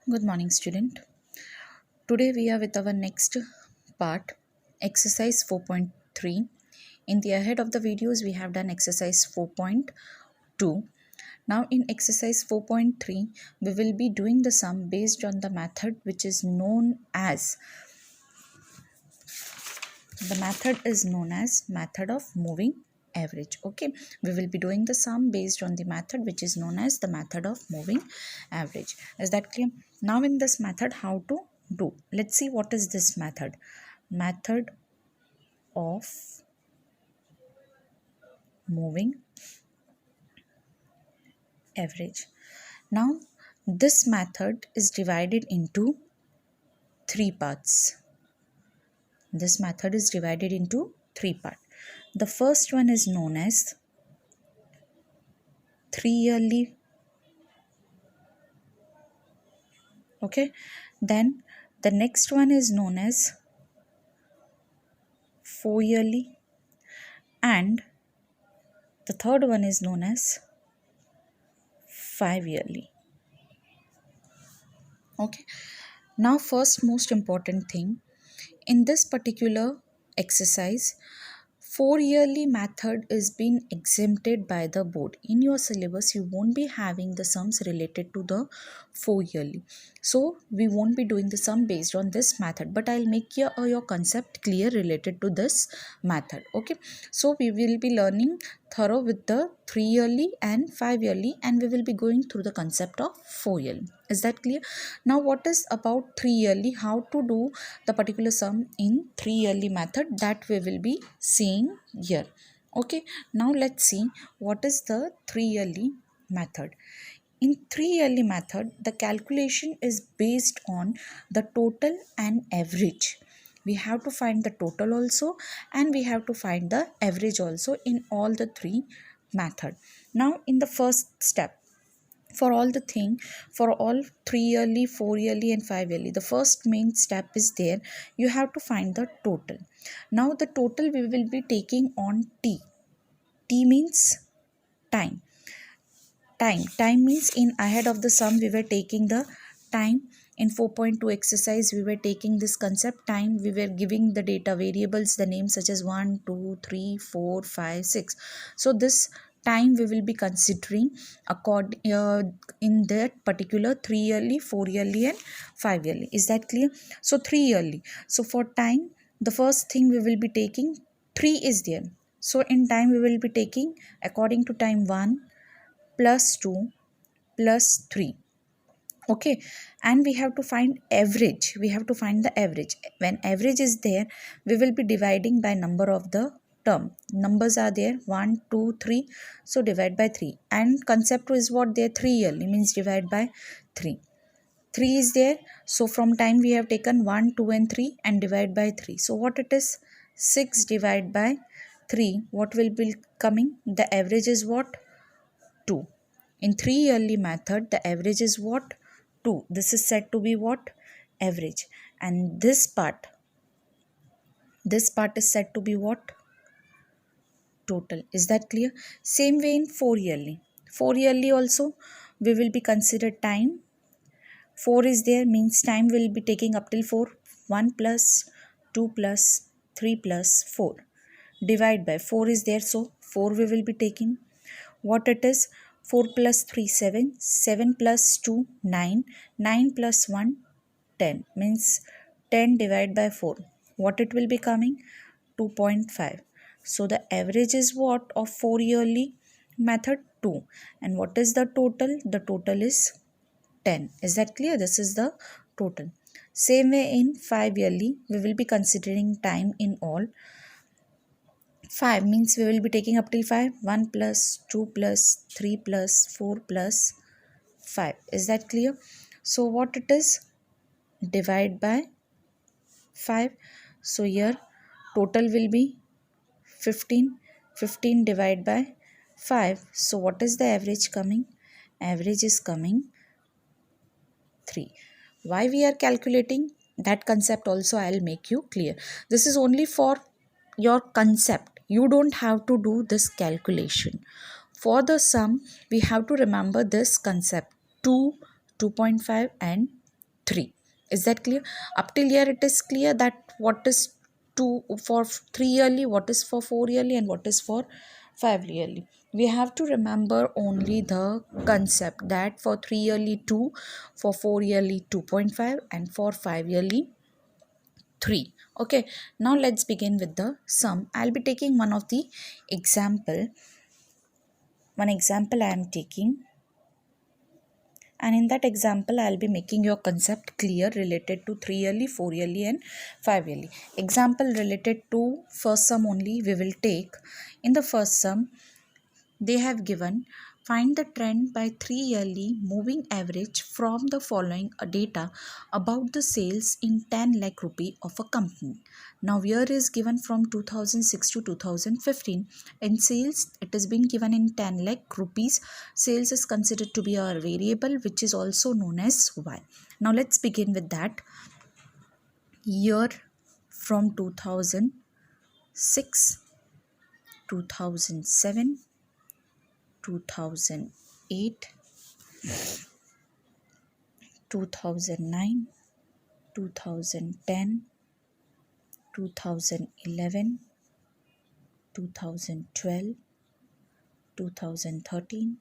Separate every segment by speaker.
Speaker 1: Good morning, student. Today we are with our next part, exercise 4.3. In the ahead of the videos, we have done exercise 4.2. Now in exercise 4.3, we will be doing the sum based on the method which is known as, method of moving average. Okay, we will be doing the sum based on the method which is known as the method of moving average. Is that clear? Now in this method, how to do, let's see what is this method of moving average. Now this method is divided into three parts. This method is divided into three parts. The first one is known as 3-yearly. Okay, then the next one is known as 4-yearly, and the third one is known as 5-yearly. Okay, now first most important thing in this particular exercise, 4-yearly method is being exempted by the board. In your syllabus, you won't be having the sums related to the 4-yearly. So we won't be doing the sum based on this method, but I'll make your concept clear related to this method. Okay, so we will be learning thorough with the 3-yearly and 5-yearly, and we will be going through the concept of 4-yearly. Is that clear? Now what is about 3-yearly, how to do the particular sum in 3-yearly method, that we will be seeing here. Okay, now let's see what is the 3-yearly method. In 3-yearly method, the calculation is based on the total and average. We have to find the total also, and we have to find the average also in all the three method. Now in the first step, for all 3-yearly, 4-yearly and 5-yearly, the first main step is there. You have to find the total. Now the total we will be taking on t. T means time. Time means in ahead of the sum we were taking the time. In 4.2 exercise we were taking this concept time. We were giving the data variables the names such as 1, 2, 3, 4, 5, 6. So this time we will be considering in that particular 3-yearly, 4-yearly and 5-yearly. Is that clear? So 3-yearly, so for time, the first thing we will be taking 3 is there. So in time we will be taking according to time 1 plus 2 plus 3. Okay, and we have to find average. We have to find the average. When average is there, we will be dividing by number of the term. Numbers are there 1, 2, 3. So divide by 3. And concept is what there, 3-yearly means divide by 3. 3 is there. So from time we have taken 1, 2 and 3 and divide by 3. So what it is? 6 divided by 3. What will be coming? The average is what? 2. In 3-yearly method, the average is what? 2. This is said to be what? Average. And this part is said to be what? Total. Is that clear? Same way in 4-yearly. 4-yearly also we will be considered time. 4 is there means time will be taking up till 4. 1 plus 2 plus 3 plus 4. Divide by 4 is there, so 4 we will be taking. What it is? 4 plus 3, 7. 7 plus 2, 9. 9 plus 1, 10. Means 10 divided by 4. What it will be coming? 2.5. So the average is what of 4-yearly method? 2. And what is the total? The total is 10. Is that clear? This is the total. Same way in 5-yearly, we will be considering time in all. 5 means we will be taking up till 5. 1 plus 2 plus 3 plus 4 plus 5. Is that clear? So what it is? Divide by 5. So here total will be 15. 15 divided by 5. So what is the average coming? Average is coming 3. Why we are calculating? That concept also I will make you clear. This is only for your concept. You don't have to do this calculation. For the sum, we have to remember this concept 2, 2.5 and 3. Is that clear? Up till here it is clear that what is 2 for 3 yearly, what is for 4 yearly, and what is for 5 yearly. We have to remember only the concept that for 3 yearly 2, for 4 yearly 2.5, and for 5 yearly 3. Okay, now let's begin with the sum. I'll be taking one of the example. One example I am taking, and in that example I'll be making your concept clear related to 3 yearly, 4 yearly, and 5 yearly. Example related to first sum only we will take. In the first sum, they have given find the trend by 3 yearly moving average from the following data about the sales in 10 lakh rupee of a company. Now year is given from 2006 to 2015. In sales it has been given in 10 lakh rupees. Sales is considered to be a variable which is also known as Y. Now let's begin with that. Year from 2006, 2007, 2008, 2009, 2010, 2011, 2012, 2013,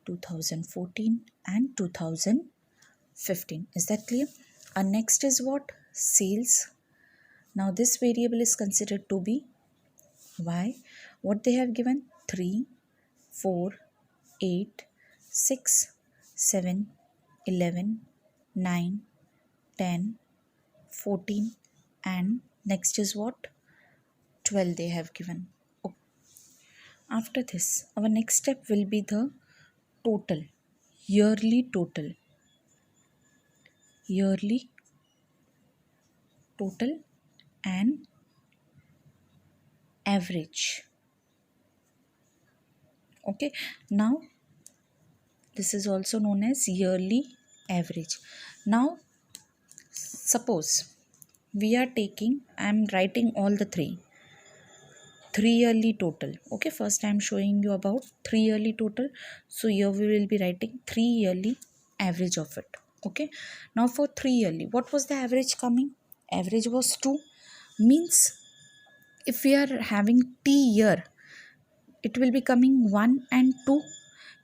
Speaker 1: 2014, and 2015. Is that clear? Our next is what? Sales. Now this variable is considered to be Y. What they have given? 3, 4, 8, 6, 7, 11, 9, 10, 14, and next is what? 12 they have given. Okay. After this, our next step will be the total, yearly total, yearly total, and average. Okay, now this is also known as yearly average. Now suppose we are taking, I am writing all the three yearly total. Okay, first I am showing you about 3 yearly total. So here we will be writing 3 yearly average of it. Okay, now for 3 yearly, what was the average coming? Average was 2. Means if we are having T year, it will be coming 1 and 2.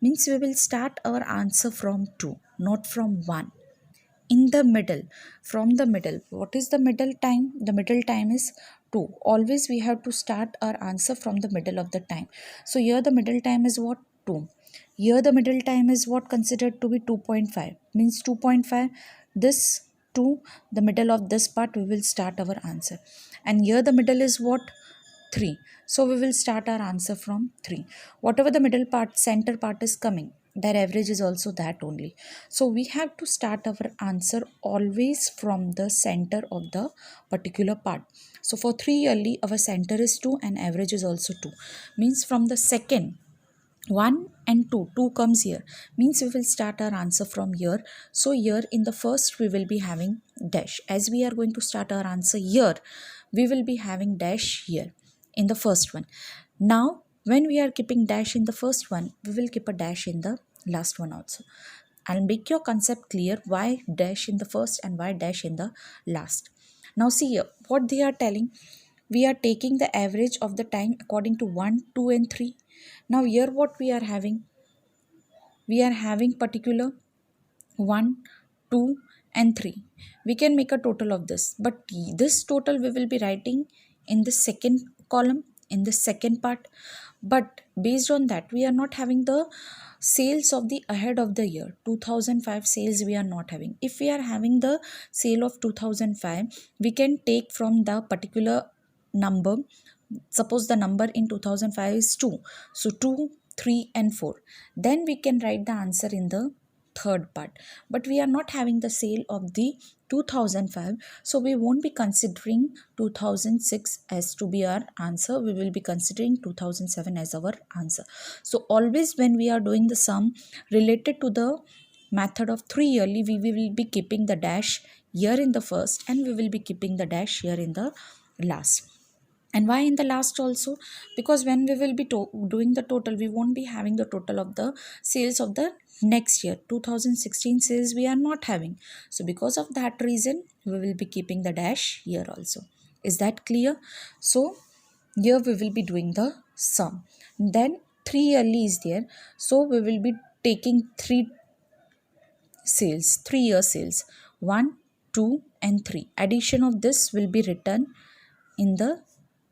Speaker 1: Means we will start our answer from 2, not from 1. In the middle, from the middle, what is the middle time? The middle time is 2. Always we have to start our answer from the middle of the time. So here the middle time is what? 2. Here the middle time is what? Considered to be 2.5. Means 2.5, this 2, the middle of this part we will start our answer. And here the middle is what? 3. So we will start our answer from 3. Whatever the middle part, center part is coming, their average is also that only. So we have to start our answer always from the center of the particular part. So for 3 yearly, our center is 2 and average is also 2. Means from the second, 1 and 2, 2 comes here. Means we will start our answer from here. So here in the first we will be having dash. As we are going to start our answer here, we will be having dash here in the first one. Now when we are keeping dash in the first one, we will keep a dash in the last one also. I'll make your concept clear why dash in the first and why dash in the last. Now see here what they are telling. We are taking the average of the time according to 1, 2 and 3. Now here what we are having? We are having particular 1, 2 and 3. We can make a total of this, but this total we will be writing in the second column, in the second part. But based on that, we are not having the sales of the ahead of the year 2005 sales. We are not having. If we are having the sale of 2005, we can take from the particular number. Suppose the number in 2005 is 2, so 2, 3 and 4, then we can write the answer in the third part. But we are not having the sale of the 2005, so we won't be considering 2006 as to be our answer. We will be considering 2007 as our answer. So always when we are doing the sum related to the method of 3 yearly, we will be keeping the dash here in the first and we will be keeping the dash here in the last. And why in the last also? Because when we will be doing the total, we won't be having the total of the sales of the next year. 2016 sales we are not having, so because of that reason we will be keeping the dash here also. Is that clear? So here we will be doing the sum. Then 3 yearly is there, so we will be taking 3 sales, 3 year sales, 1, 2 and 3. Addition of this will be written in the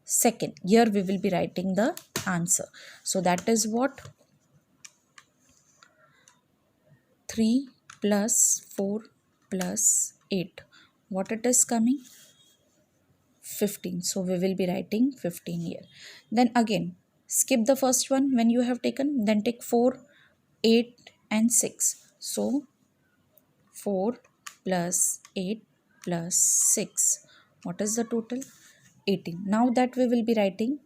Speaker 1: second. Here we will be writing the answer. So that is what? 3 plus 4 plus 8. What it is coming? 15. So we will be writing 15 here. Then again skip the first one when you have taken, then take 4, 8 and 6. So 4 plus 8 plus 6. What is the total? 18. Now that we will be writing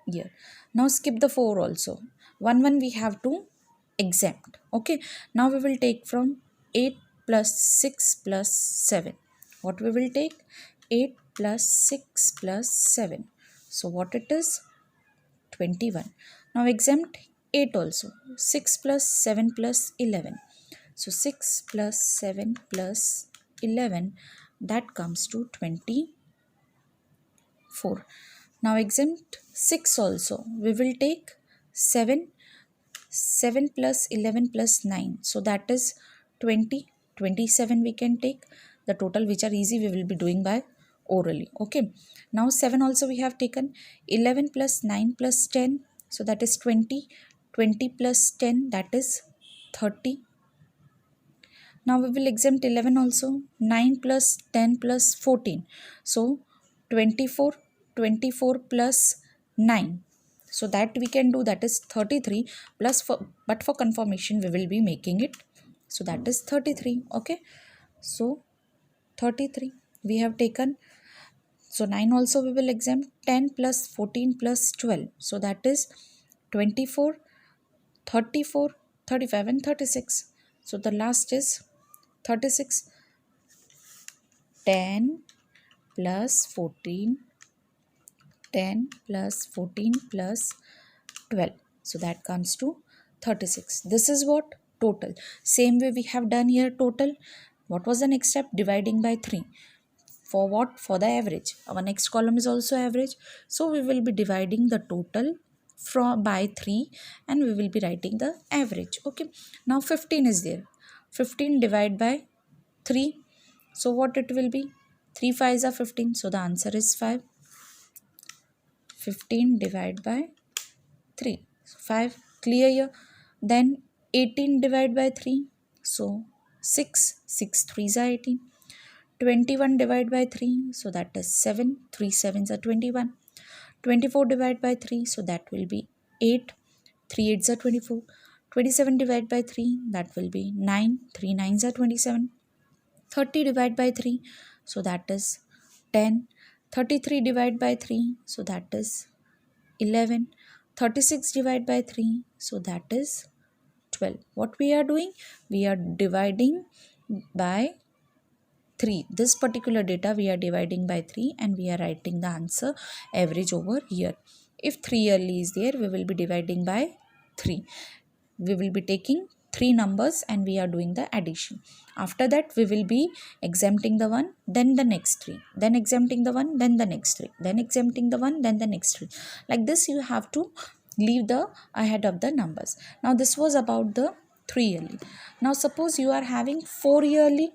Speaker 1: here. Now skip the 4 also. 1 we have to exempt. Okay. Now we will take from 8 plus 6 plus 7. What we will take? 8 plus 6 plus 7. So what it is? 21. Now exempt 8 also. 6 plus 7 plus 11. So 6 plus 7 plus 11, that comes to 24. Now exempt 6 also. We will take 7. 7 plus 11 plus 9. So that is 20. 27 we can take. The total which are easy we will be doing by orally. Okay. Now 7 also we have taken. 11 plus 9 plus 10. So that is 20. 20 plus 10, that is 30. Now we will exempt 11 also. 9 plus 10 plus 14. So 24. 24 plus 9. So that we can do, that is 33 plus but for confirmation we will be making it. So that is 33. Okay. So 33 we have taken. So 9 also we will exempt. 10 plus 14 plus 12. So that is 24, 34, 35 and 36. So the last is 36. 10 plus 14, 10 plus 14 plus 12. So that comes to 36. This is what? Total. Same way we have done here total. What was the next step? Dividing by 3. For what? For the average. Our next column is also average. So we will be dividing the total by 3 and we will be writing the average. Okay. Now 15 is there. 15 divided by 3. So what it will be? 3 5s are 15. So the answer is 5. 15 divided by 3. So 5. Clear here. Then 18 divided by 3. So 6. 6 3s are 18. 21 divided by 3. So that is 7. 3 7s are 21. 24 divided by 3. So that will be 8. 3 8s are 24. 27 divided by 3. That will be 9. 3 9s are 27. 30 divided by 3. So that is 10. 33 divided by 3. So that is 11. 36 divided by 3. So that is 12. What we are doing? We are dividing by 3. This particular data we are dividing by 3 and we are writing the answer average over here. If 3 yearly is there, we will be dividing by 3. We will be taking 3 numbers and we are doing the addition. After that we will be exempting the one, then the next 3, then exempting the one, then the next 3, then exempting the one, then the next 3. Like this you have to leave the ahead of the numbers. Now this was about the 3 yearly. Now suppose you are having 4 yearly.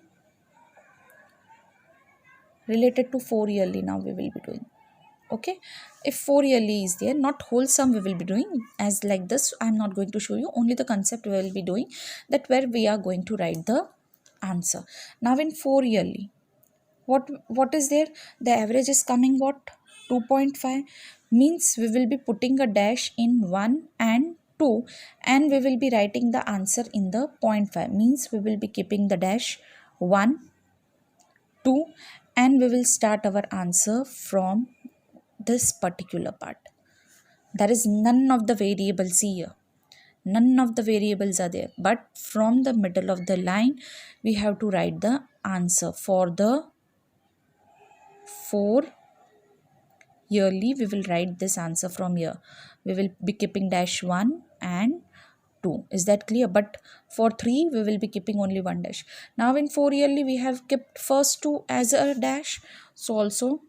Speaker 1: Related to 4 yearly now we will be doing. Okay. If 4 yearly is there, not whole sum we will be doing as like this. I am not going to show you, only the concept we will be doing, that where we are going to write the answer. Now in 4 yearly, what is there? The average is coming what? 2.5. Means we will be putting a dash in 1 and 2 and we will be writing the answer in the 0.5. Means we will be keeping the dash 1, 2 and we will start our answer from this particular part. There is none of the variables here. None of the variables are there. But from the middle of the line, we have to write the answer for the 4 yearly, we will write this answer from here. We will be keeping dash 1 and 2. Is that clear? But for 3, we will be keeping only 1 dash. Now in 4 yearly, we have kept first 2 as a dash. So also,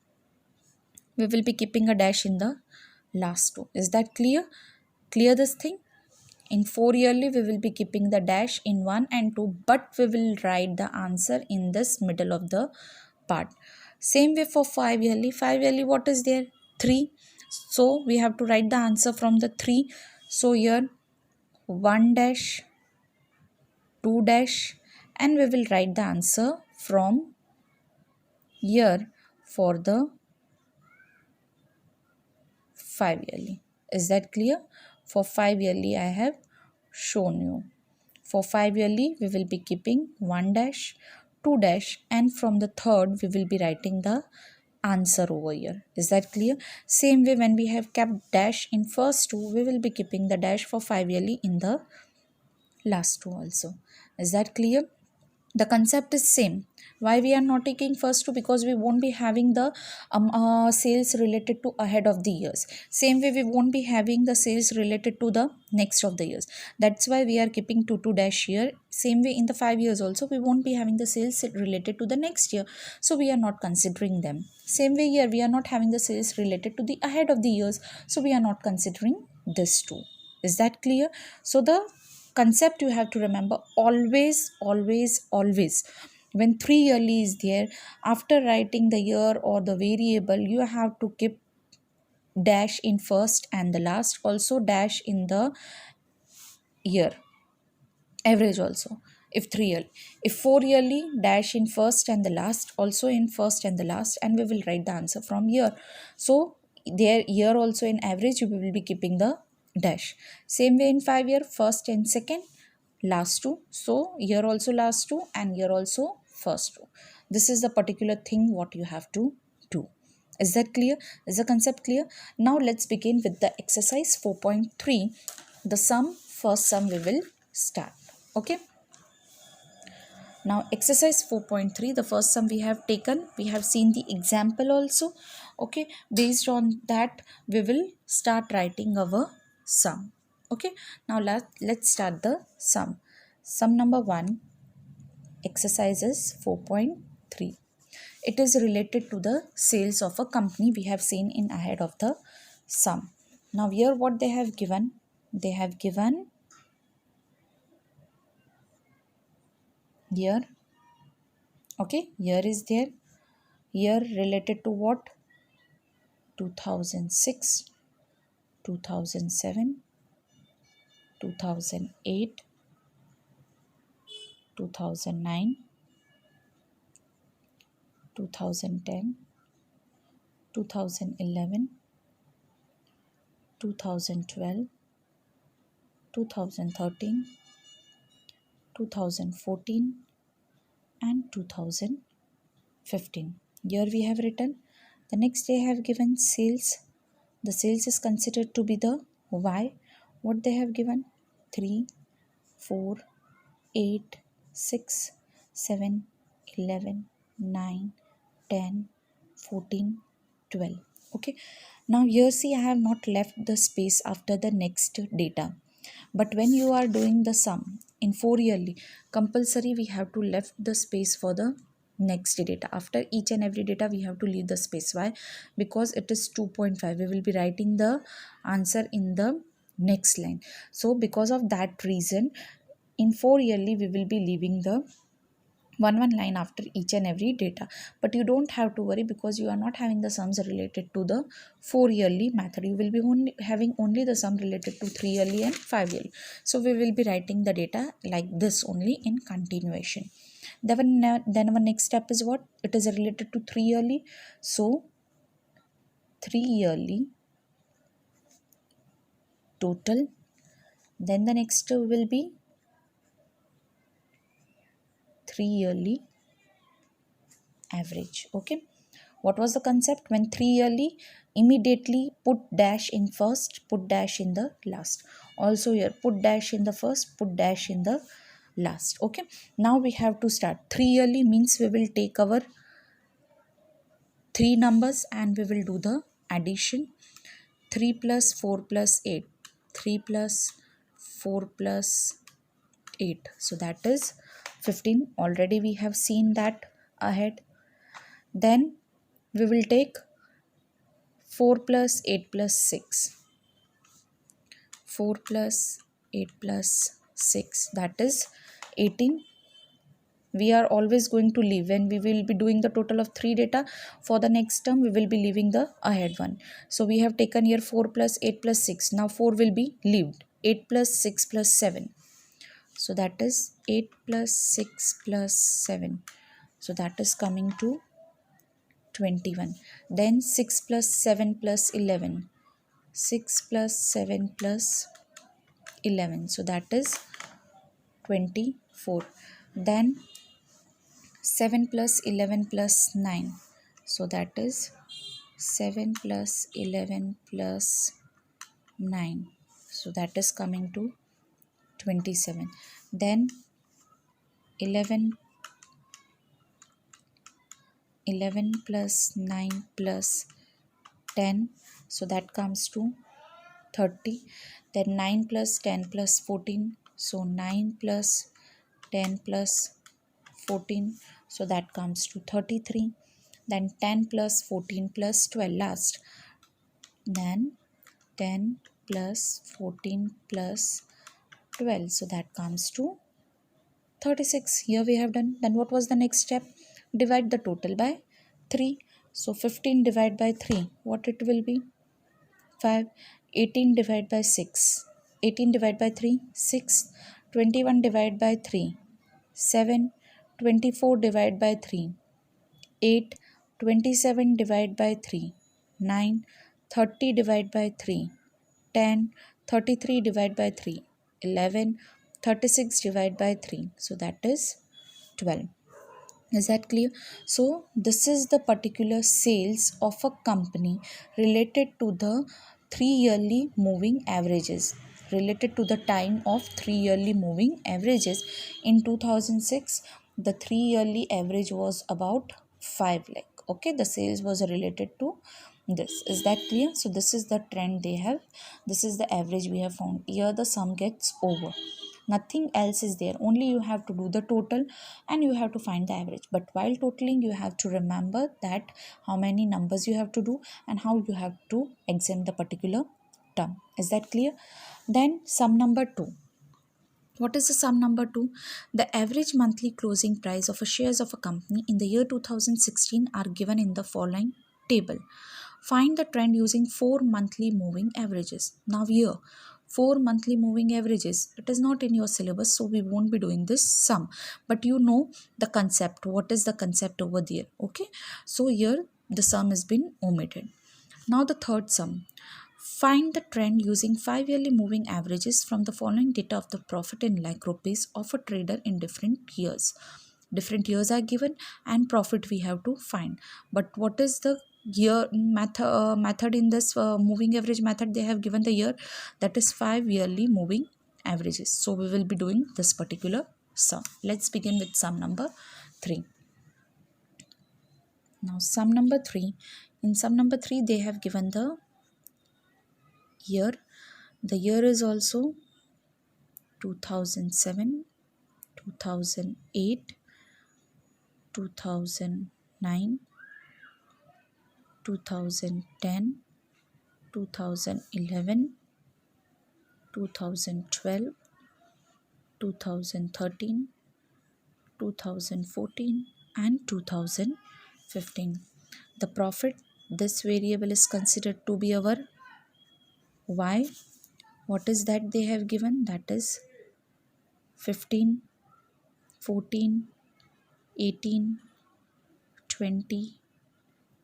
Speaker 1: we will be keeping a dash in the last 2. Is that clear? Clear this thing? In 4 yearly, we will be keeping the dash in 1 and 2, but we will write the answer in this middle of the part. Same way for 5 yearly. 5 yearly, what is there? 3. So we have to write the answer from the 3. So here 1 dash, 2 dash, and we will write the answer from here for the 5 yearly. Is that clear? For 5 yearly, I have shown you. For 5 yearly, we will be keeping 1 dash, 2 dash, and from the third, we will be writing the answer over here. Is that clear? Same way, when we have kept dash in first 2, we will be keeping the dash for 5 yearly in the last 2 also. Is that clear? The concept is same. Why we are not taking first 2? Because we won't be having the sales related to ahead of the years. Same way, we won't be having the sales related to the next of the years. That's why we are keeping 2 dash here. Same way, in the 5 years also, we won't be having the sales related to the next year, so we are not considering them. Same way here, we are not having the sales related to the ahead of the years, so we are not considering this too. Is that clear? So the concept you have to remember, always, always, always, when 3 yearly is there, after writing the year or the variable, you have to keep dash in first and the last, also dash in the year average also. If 3 yearly, if 4 yearly, dash in first and the last, also in first and the last, and we will write the answer from here. So there, year also in average, we will be keeping the dash. Same way in 5 year, first and second, last 2. So year also last 2 and year also first 2. This is the particular thing what you have to do. Is that clear? Is the concept clear? Now let's begin with the exercise 4.3. The sum, first sum we will start. Okay. Now exercise 4.3, the first sum we have taken. We have seen the example also. Okay. Based on that, we will start writing our sum. Okay. Now let's start the sum. Sum number 1, exercise is 4.3. It is related to the sales of a company. We have seen in ahead of the sum. Now here what they have given? They have given year. Okay, year is there. Year related to what? 2006, 2007, 2008, 2009, 2010, 2011, 2012, 2013, 2014, and 2015. Here we have written. The next they have given sales. The sales is considered to be the Y. What they have given? 3, 4, 8, 6, 7, 11, 9, 10, 14, 12. Okay. Now here see, I have not left the space after the next data. But when you are doing the sum in 4 yearly, compulsory we have to left the space for the next data. After each and every data, we have to leave the space. Why? Because it is 2.5. We will be writing the answer in the next line. So because of that reason, in 4 yearly, we will be leaving the one line after each and every data. But you don't have to worry, because you are not having the sums related to the 4 yearly method. You will be having only the sum related to 3 yearly and 5 yearly. So we will be writing the data like this only in continuation. Then our next step is what? It is related to 3 yearly. So 3 yearly total. Then the next will be 3 yearly average. Okay. What was the concept? When 3 yearly, immediately put dash in first, put dash in the last. Also here, put dash in the first, put dash in the last. Okay. Now we have to start. 3 yearly means we will take our 3 numbers and we will do the addition. 3 plus 4 plus 8. 3 plus 4 plus 8. So that is 15. Already we have seen that ahead. Then we will take 4 plus 8 plus 6. 4 plus 8 plus 6, that is 18. We are always going to leave when we will be doing the total of 3 data. For the next term we will be leaving the ahead one. So we have taken here 4 plus 8 plus 6. Now 4 will be leaved. 8 plus 6 plus 7. So that is 8 plus 6 plus 7. So that is coming to 21. Then 6 plus 7 plus 11. 6 plus 7 plus 11. So that is 24. Then 7 plus 11 plus 9. So that is 7 plus 11 plus 9. So that is coming to 27. Then 11 plus 9 plus 10. So that comes to 30. Then 9 plus 10 plus 14. So 9 plus 10 plus 14. So that comes to 33. Then 10 plus 14 plus 12 last. Then 10 plus 14 plus 12. So that comes to 36. Here we have done. Then what was the next step? Divide the total by 3. So 15 divided by 3. What it will be? 5. 18 divided by 6. 18 divided by 3. 6. 21 divided by 3. 7. 24 divided by 3. 8. 27 divided by 3. 9. 30 divided by 3. 10. 33 divided by 3. 11. 36 divided by 3. So that is 12. Is that clear? So this is the particular sales of a company related to the 3 yearly moving averages, related to the time of 3 yearly moving averages. In 2006 the 3 yearly average was about 5 lakh. Okay, the sales was related to this. Is that clear? So this is the trend they have, this is the average we have found. Here the sum gets over, nothing else is there, only you have to do the total and you have to find the average. But while totaling you have to remember that how many numbers you have to do and how you have to exempt the particular term. Is that clear? Then sum number 2. What is the sum number 2? The average monthly closing price of a shares of a company in the year 2016 are given in the following table. Find the trend using 4 monthly moving averages. Now here 4 monthly moving averages, it is not in your syllabus, so we won't be doing this sum, but you know the concept, what is the concept over there. Okay, so here the sum has been omitted. Now the third sum. Find the trend using 5 yearly moving averages from the following data of the profit in lakh rupees of a trader in different years. Different years are given and profit we have to find. But what is the year method in this moving average method? They have given the year, that is 5 yearly moving averages. So we will be doing this particular sum. Let's begin with sum number 3. Now sum number 3. In sum number 3 they have given the year. The year is also 2007, 2008, 2009, 2010, 2011, 2012, 2013, 2014 and 2015. The profit, this variable is considered to be our Y. What is that they have given? That is 15, 14, 18, 20,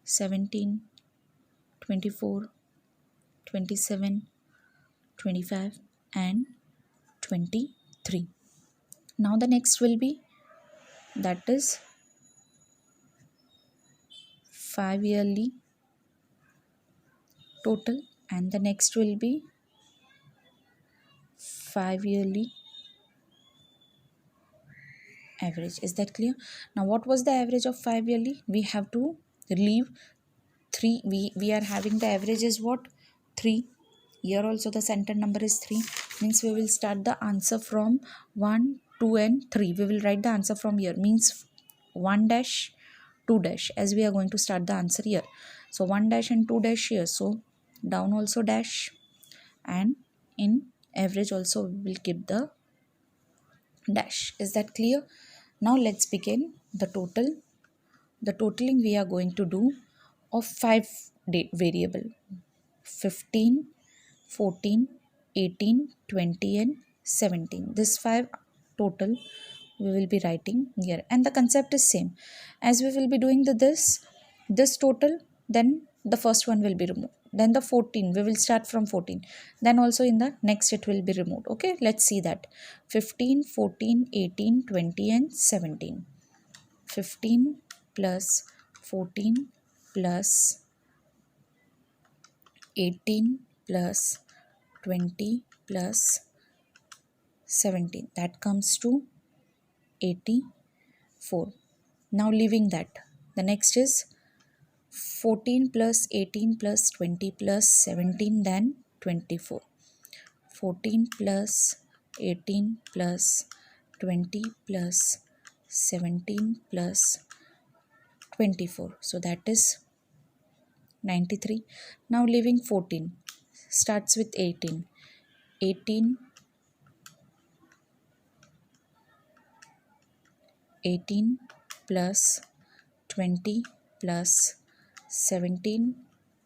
Speaker 1: 17, 24, 27, 25 and 23. Now the next will be, that is 5 yearly total, and the next will be 5 yearly average. Is that clear? Now what was the average of 5 yearly? We have to leave 3, we are having the average is what? 3. Here also the center number is 3, means we will start the answer from 1, 2 and 3. We will write the answer from here, means 1 dash 2 dash, as we are going to start the answer here. So 1 dash and 2 dash here, so down also dash, and in average also we will keep the dash. Is that clear? Now let's begin the total. The totaling we are going to do of 5 variable: 15, 14, 18, 20 and 17. This 5 total we will be writing here, and the concept is same. As we will be doing this total, then the first one will be removed, then the 14 we will start from 14, then also in the next it will be removed. Okay, let's see that. 15, 14, 18, 20 and 17. 15 plus 14 plus 18 plus 20 plus 17, that comes to 84. Now leaving that, the next is 14 plus 18 plus 20 plus 17, then 24. 14 plus 18 plus 20 plus 17 plus 24, so that is 93. Now leaving 14, starts with 18. 18 plus 20 plus 17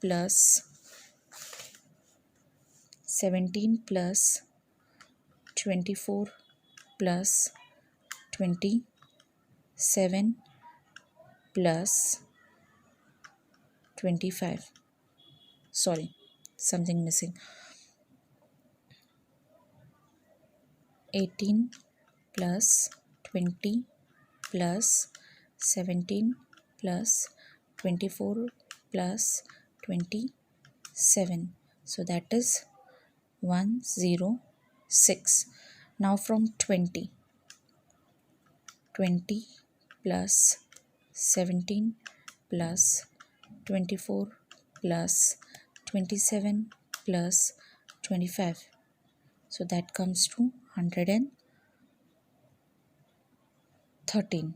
Speaker 1: plus 24 plus 27 plus 25. Sorry, something missing. 18 plus 20 plus 17 plus 24 plus 27. So that is 106. Now from 20 plus 17 plus 24 plus 27 plus 25. So that comes to 113.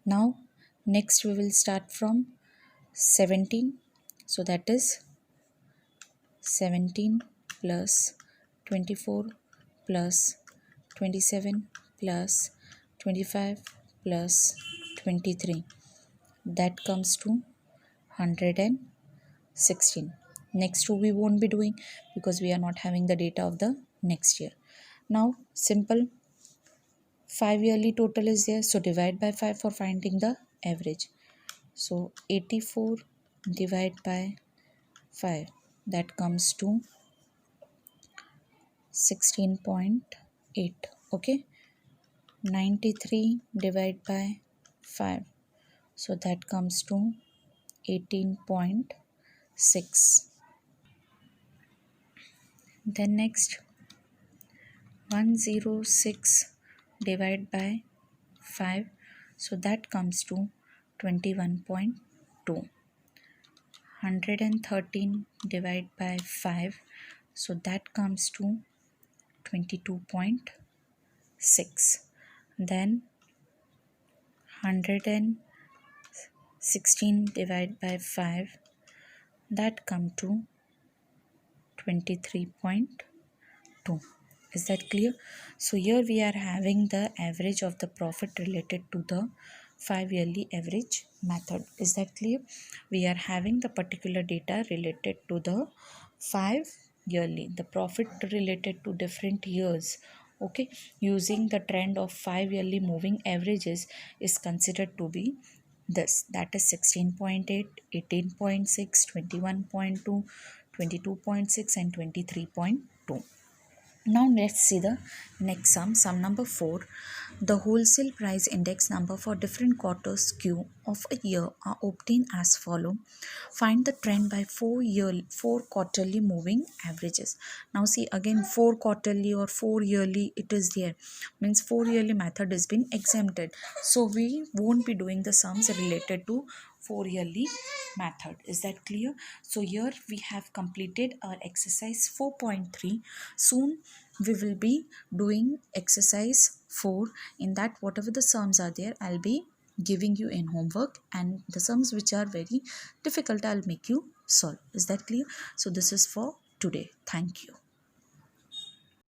Speaker 1: Now next we will start from 17. So that is 17 plus 24 plus 27 plus 25 plus 23. That comes to 116. Next two we won't be doing because we are not having the data of the next year. Now simple 5 yearly total is there, so divide by 5 for finding the average. So 84 divide by 5, that comes to 16.8. Okay, 93 divide by 5, so that comes to 18.6. Then next 106 divide by 5, so that comes to 21.2. 113 divide by 5, so that comes to 22.6. Then 116 divide by 5, that come to 23.2. Is that clear? So here we are having the average of the profit related to the 5 yearly average method. Is that clear? We are having the particular data related to the 5 yearly, the profit related to different years. Okay, using the trend of 5 yearly moving averages is considered to be this, that is 16.8, 18.6, 21.2, 22.6 and 23.2. Now let's see the next sum number 4. The wholesale price index number for different quarters Q of a year are obtained as follow. Find the trend by 4 quarterly moving averages. Now see again 4 quarterly or 4 yearly it is there, means 4 yearly method has been exempted. So we won't be doing the sums related to 4 yearly method. Is that clear? So here we have completed our exercise 4.3. Soon we will be doing exercise 4. In that, whatever the sums are there, I'll be giving you in homework, and the sums which are very difficult I'll make you solve. Is that clear? So this is for today. Thank you.